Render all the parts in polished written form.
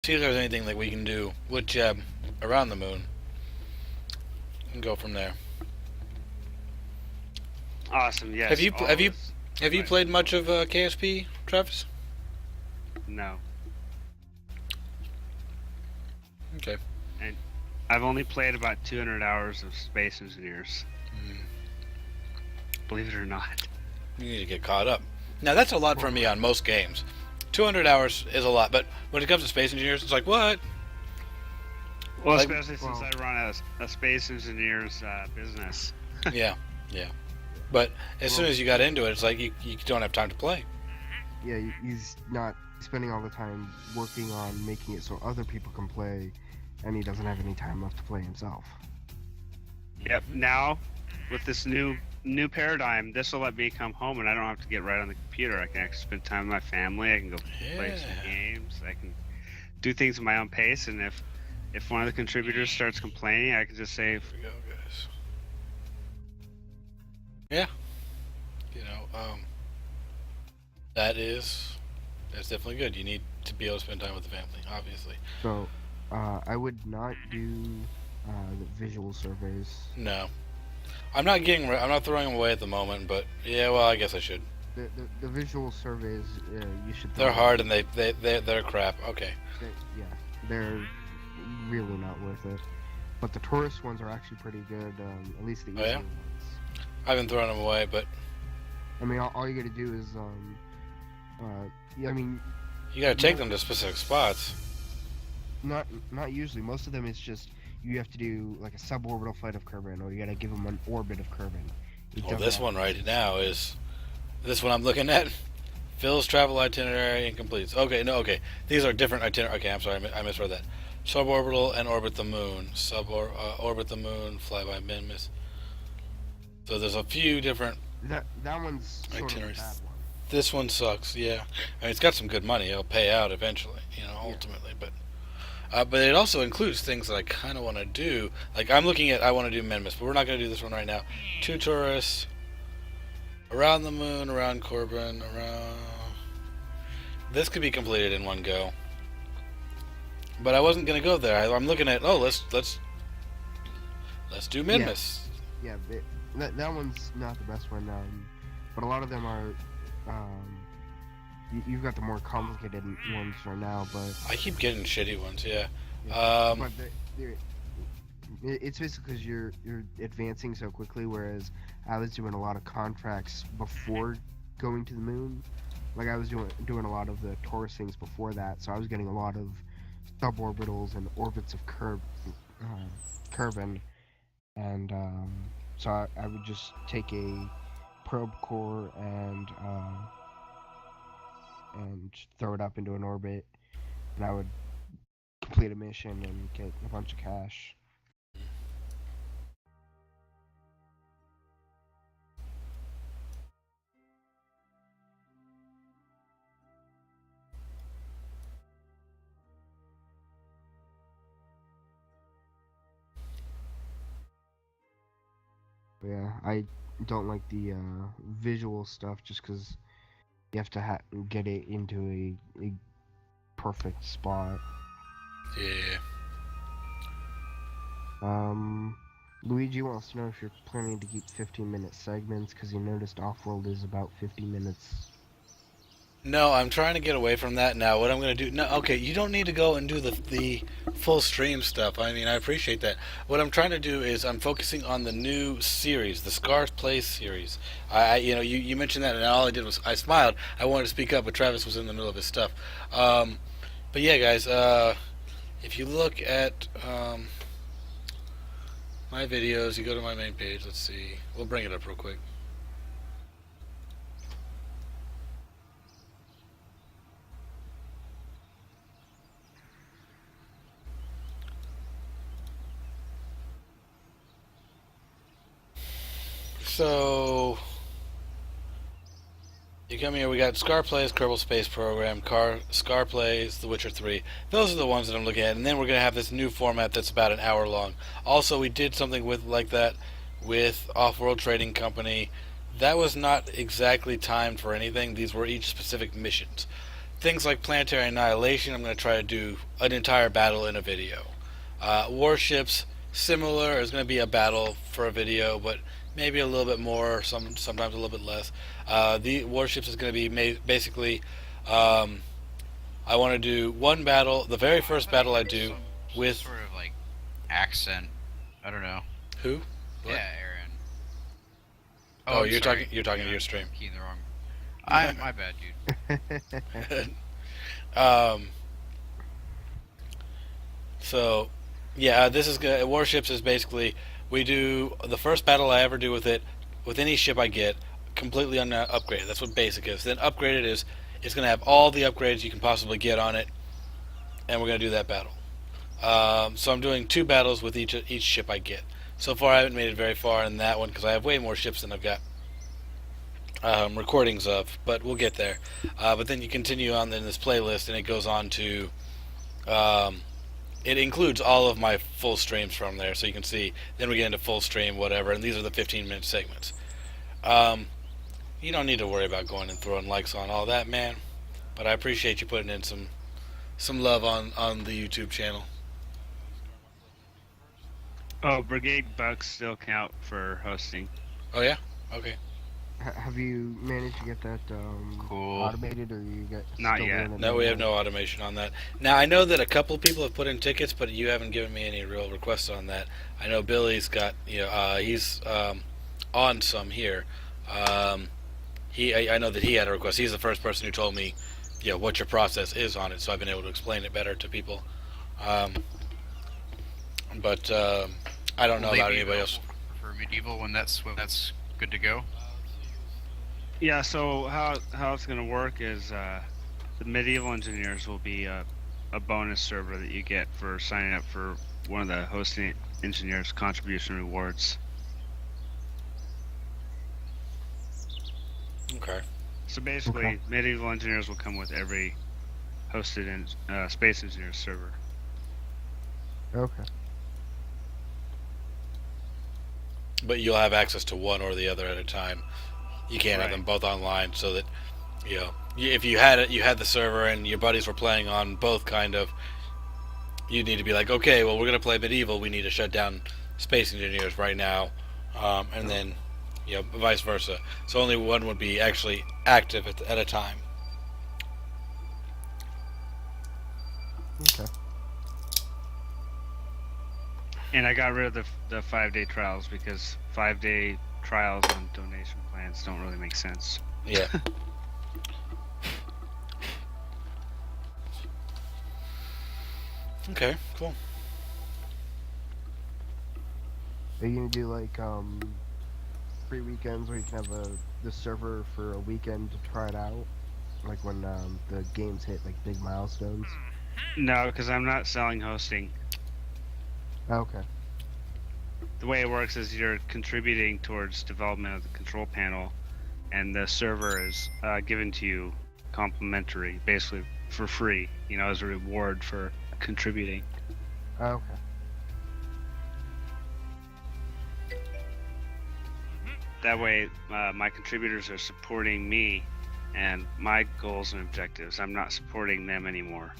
See if there's anything that we can do with Jeb around the moon, and go from there. Awesome. Yes. Have you all have you this- have you Right. played much of KSP, Travis? No. Okay. And I've only played about 200 hours of Space Engineers. Believe it or not. You need to get caught up. Now that's a lot for me on most games. 200 hours is a lot, but when it comes to Space Engineers, it's like what? Well, Like- especially since I run a Space Engineers business. Yeah, yeah. But as soon as you got into it, it's like you don't have time to play. Yeah, he's not spending all the time working on making it so other people can play, and he doesn't have any time left to play himself. Yep. Now, with this new paradigm, this will let me come home and I don't have to get right on the computer. I can actually spend time with my family. I can go play some Yeah. games. I can do things at my own pace. And if one of the contributors starts complaining, I can just say, Here we go, guys. Yeah. You know, that's definitely good. You need to be able to spend time with the family, obviously. So, I would not do the visual surveys. No, I'm not throwing them away at the moment, but yeah, well, I guess I should. The visual surveys, you should. They're hard and they're crap. Okay. Yeah, they're really not worth it. But the tourist ones are actually pretty good. At least the easier yeah? ones. I've been throwing them away, but I mean, all you gotta do is yeah, I mean, you gotta take them to specific spots. not usually. Most of them is just you have to do like a suborbital flight of Kerbin, or you gotta give them an orbit of Kerbin. Well, this one right now is this one I'm looking at. Phil's travel itinerary incomplete. Okay, no, okay. These are different itinerary. Okay, I'm sorry, I misread that. Suborbital and orbit the moon. Orbit the moon, fly by Minmus. So there's a few different. That one's sort of a Itineraries. bad one. This one sucks. Yeah, I mean, it's got some good money. It'll pay out eventually, you know, ultimately. But it also includes things that I kind of want to do. Like I'm looking at, I want to do Minmus, but we're not going to do this one right now. 2 tourists around the moon, around Corbin, around. This could be completed in one go. But I wasn't going to go there. I'm looking at. Oh, let's do Minmus. Yeah, that one's not the best one. But a lot of them are. You've got the more complicated ones right now, but. I keep getting shitty ones. Yeah. But it's basically because you're advancing so quickly, whereas I was doing a lot of contracts before going to the moon. Like I was doing a lot of the Taurus things before that, so I was getting a lot of suborbitals and orbits of Kerbin, and so I would just take a probe core and throw it up into an orbit, and I would complete a mission and get a bunch of cash. Yeah, I don't like the visual stuff just because you have to get it into a perfect spot. Yeah. Luigi wants to know if you're planning to keep 15-minute segments because he noticed Offworld is about 50 minutes. No, I'm trying to get away from that now. What I'm going to do... No, okay, you don't need to go and do the full stream stuff. I mean, I appreciate that. What I'm trying to do is I'm focusing on the new series, the Scars Play series. You mentioned that, and all I did was I smiled. I wanted to speak up, but Travis was in the middle of his stuff. But yeah, guys, if you look at my videos, you go to my main page. Let's see. We'll bring it up real quick. So you come here. We got Scar Plays Kerbal Space Program, Scar Plays The Witcher 3. Those are the ones that I'm looking at, and then we're gonna have this new format that's about an hour long. Also, we did something like that with Offworld Trading Company. That was not exactly timed for anything. These were each specific missions. things like Planetary Annihilation, I'm going to try to do an entire battle in a video. Warships, similar. There's going to be a battle for a video, but maybe a little bit more, sometimes a little bit less. The warships is going to be basically, I want to do one battle. The very first battle I do with sort of like accent. I don't know. who? What? Yeah, Aaron. Oh, I'm you're sorry. talking to your stream. Keying the wrong. My bad, dude. So, yeah, this is good. Warships is basically we do the first battle I ever do with it, with any ship I get, completely upgraded. That's what basic is. Then upgraded is it's going to have all the upgrades you can possibly get on it, and we're going to do that battle. So I'm doing 2 battles with each ship I get. So far, I haven't made it very far in that one because I have way more ships than I've got recordings of, but we'll get there. But then you continue on in this playlist, and it goes on to it includes all of my full streams from there, so you can see. Then we get into full stream, whatever, and these are the 15-minute segments. You don't need to worry about going and throwing likes on all that, man. But I appreciate you putting in some love on the YouTube channel. Oh, Brigade Bucks still count for hosting. Oh yeah, okay. Have you managed to get that Cool. automated, or you got Not still yet. doing it No, we have manually? no automation on that. Now I know that a couple of people have put in tickets, but you haven't given me any real requests on that. I know Billy's got, he's on some here. I know that he had a request. He's the first person who told me, what your process is on it, so I've been able to explain it better to people. But I don't know Will they about be anybody else. available for medieval when that's good to go. Yeah. So how it's gonna work is the medieval engineers will be a bonus server that you get for signing up for one of the hosting engineers contribution rewards. Okay. So basically, Okay. medieval engineers will come with every hosted space engineers server. Okay. But you'll have access to one or the other at a time. You can't have Right. them both online, so that if you had it, you had the server, and your buddies were playing on both. Kind of, you need to be like, okay, well, we're gonna play medieval. We need to shut down Space Engineers right now, and then, vice versa. So only one would be actually active at a time. Okay. And I got rid of the 5-day trials because 5-day trials on donation plans don't really make sense. Yeah. Okay. Cool. Are you gonna do like free weekends where you can have the server for a weekend to try it out, like when the games hit like big milestones? No, because I'm not selling hosting. Okay. The way it works is you're contributing towards development of the control panel, and the server is given to you complimentary, basically for free, as a reward for contributing. Okay. That way, my contributors are supporting me and my goals and objectives. I'm not supporting them anymore.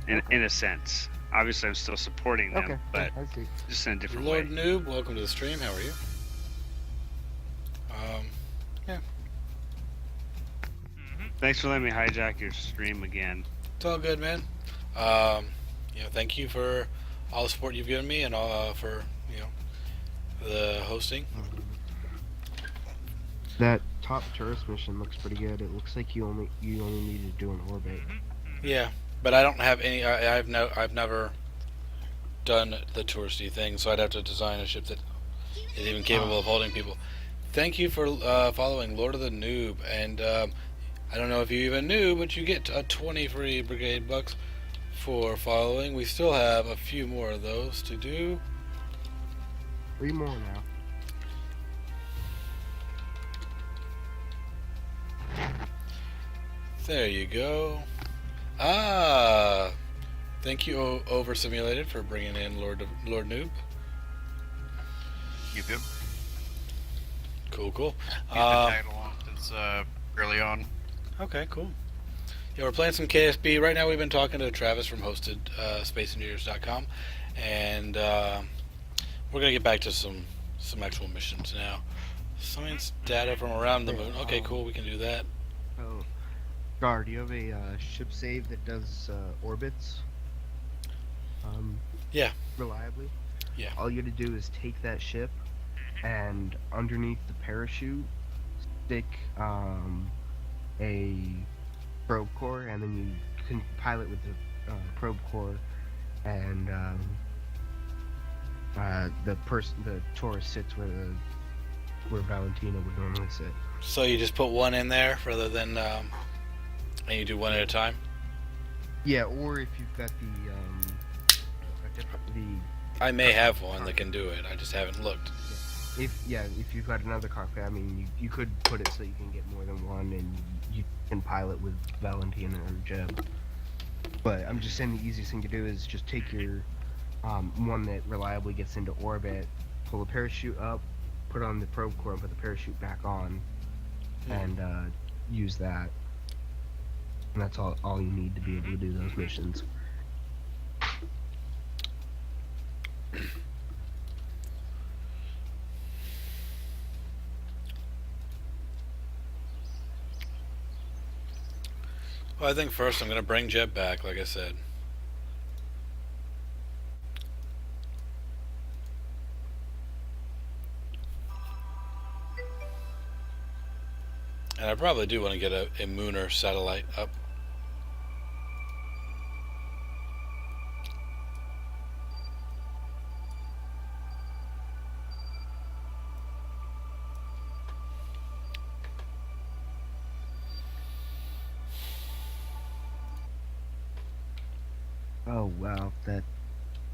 In a sense. Obviously, I'm still supporting them, Okay. but I see. just in a different Lord way. Noob, welcome to the stream. How are you? Thanks for letting me hijack your stream again. It's all good, man. Thank you for all the support you've given me, and all for the hosting. That top tourist mission looks pretty good. It looks like you only need to do an orbit. Yeah, but I don't have any. I've never done the touristy thing, so I'd have to design a ship that is even capable of holding people. Thank you for following Lord of the Noob, and I don't know if you even knew, but you get a 20 free Brigade Bucks for following. We still have a few more of those to do. 3 more now. There you go. Thank you, Over Simulated, for bringing in Lord Noob. Yep. Cool. He's been tagged along since early on. Okay, cool. Yeah, we're playing some KSB. Right now we've been talking to Travis from hosted SpaceEngineers.com, and we're going to get back to some actual missions now. Science data from around the moon. Okay, cool, we can do that. Oh, Gar, do you have a ship save that does orbits? Yeah. Reliably? Yeah. All you have to do is take that ship and underneath the parachute stick a probe core, and then you can pilot with the probe core, and the Taurus sits where Valentina would normally sit. So you just put one in there rather than, and you do one at a time? Yeah, or if you've got the I may have one that can do it. I just haven't looked. if you've got another cockpit, I mean, you could put it so you can get more than one, and you can pilot with Valentina or Jeb. But I'm just saying the easiest thing to do is just take your one that reliably gets into orbit, pull the parachute up, put on the probe core, and put the parachute back on, and use that. And that's all you need to be able to do those missions. Well, I think first I'm going to bring Jeb back, like I said. And I probably do want to get a Mooner satellite up. Oh wow, that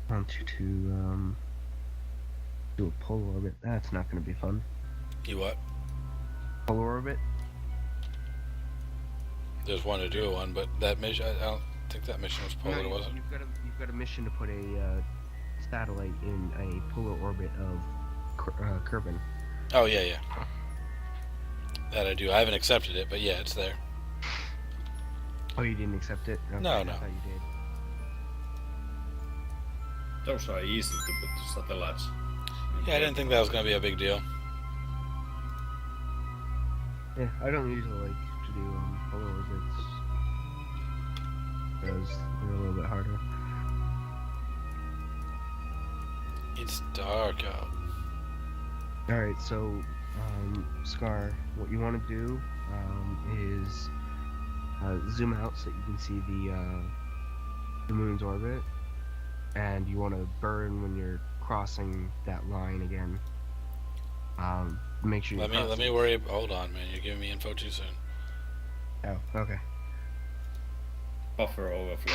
wants you to do a polar orbit. That's not going to be fun. You what? Polar orbit? There's one to do one, but that mission, I don't think that mission was polar, No, was it? you've got a mission to put a satellite in a polar orbit of Kerbin. Oh, yeah. That I do. I haven't accepted it, but yeah, it's there. Oh, you didn't accept it? Okay, No. I thought you did. Those are easy to put to satellites. Yeah, I didn't think that was going to be a big deal. Yeah, I don't usually like to do polar orbits because they're a little bit harder. It's dark out. Alright, so, Scar, what you want to do is zoom out so you can see the moon's orbit, and you want to burn when you're crossing that line again. Make sure you Let me worry. Hold on, man. You're giving me info too soon. Oh, okay. Buffer overflow.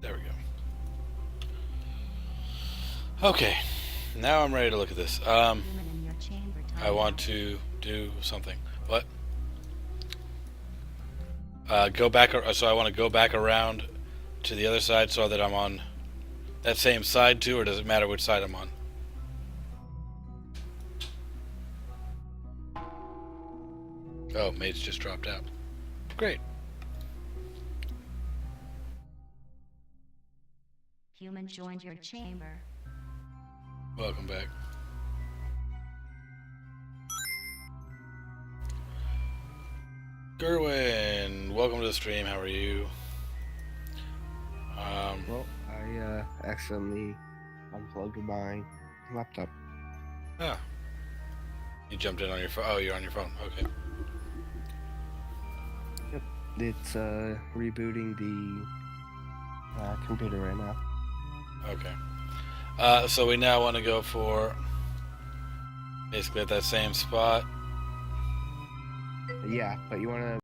There we go. Okay, now I'm ready to look at this. I want to do something. What? Go back. So I want to go back around to the other side so that I'm on that same side too, or does it matter which side I'm on? Oh, mates just dropped out. Great. Human joined your chamber. Welcome back. Gerwin, welcome to the stream. How are you? Well, I accidentally unplugged my laptop. Ah. You jumped in on your phone. Oh, you're on your phone. Okay. It's rebooting the computer right now. Okay. So we now want to go for basically at that same spot. Yeah, but you want to